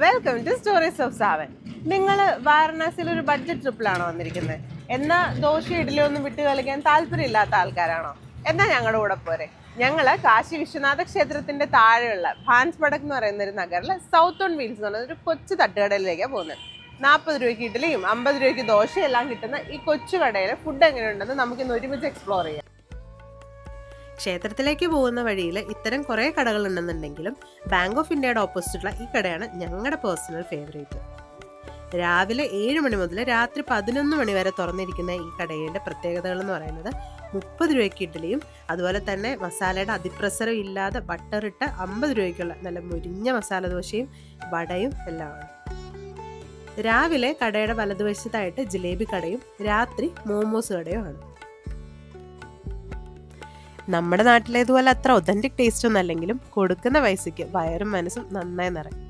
Welcome to stories of Saavan. നിങ്ങൾ വാരണാസിയിൽ ഒരു ബഡ്ജറ്റ് ട്രിപ്പിലാണോ വന്നിരിക്കുന്നത്? എന്നാൽ ദോശ ഇഡ്ഡലി ഒന്നും വിട്ട് കളിക്കാൻ താല്പര്യമില്ലാത്ത ആൾക്കാരാണോ? എന്നാൽ ഞങ്ങളുടെ കൂടെ പോരെ. ഞങ്ങൾ കാശി വിശ്വനാഥ ക്ഷേത്രത്തിന്റെ താഴെയുള്ള ഭാൻസ്പടക് എന്ന് പറയുന്ന ഒരു നഗറിൽ സൗത്ത് ഓൺ വീൽസ് എന്ന് പറയുന്ന ഒരു കൊച്ചു തട്ടുകടയിലേക്കാണ് പോകുന്നത്. 40 രൂപയ്ക്ക് ഇഡ്ഡലിയും 50 രൂപയ്ക്ക് ദോശയെല്ലാം കിട്ടുന്ന ഈ കൊച്ചു കടയിൽ ഫുഡ് എങ്ങനെയുണ്ടെന്ന് നമുക്കിന്ന് ഒരുമിച്ച് എക്സ്പ്ലോർ ചെയ്യാം. ക്ഷേത്രത്തിലേക്ക് പോകുന്ന വഴിയിൽ ഇത്തരം കുറേ കടകളുണ്ടെന്നുണ്ടെങ്കിലും ബാങ്ക് ഓഫ് ഇന്ത്യയുടെ ഓപ്പോസിറ്റുള്ള ഈ കടയാണ് ഞങ്ങളുടെ പേഴ്സണൽ ഫേവറേറ്റ്. രാവിലെ 7 മണി മുതൽ രാത്രി 11 മണി വരെ തുറന്നിരിക്കുന്ന ഈ കടയുടെ പ്രത്യേകതകൾ എന്ന് പറയുന്നത് 30 രൂപയ്ക്ക് ഇഡ്ഡലിയും അതുപോലെ തന്നെ മസാലയുടെ അതിപ്രസരം ഇല്ലാതെ ബട്ടറിട്ട 50 രൂപയ്ക്കുള്ള നല്ല മുരിഞ്ഞ മസാല ദോശയും വടയും എല്ലാമാണ്. രാവിലെ കടയുടെ വലതുവശത്തായിട്ട് ജിലേബി കടയും രാത്രി മോമോസ് കടയുമാണ്. നമ്മുടെ നാട്ടിലേതുപോലെ അത്ര ഒതന്റിക് ടേസ്റ്റ് ഒന്നും അല്ലെങ്കിലും കൊടുക്കുന്ന പൈസയ്ക്ക് വയറും മനസ്സും നന്നായി നിറയും.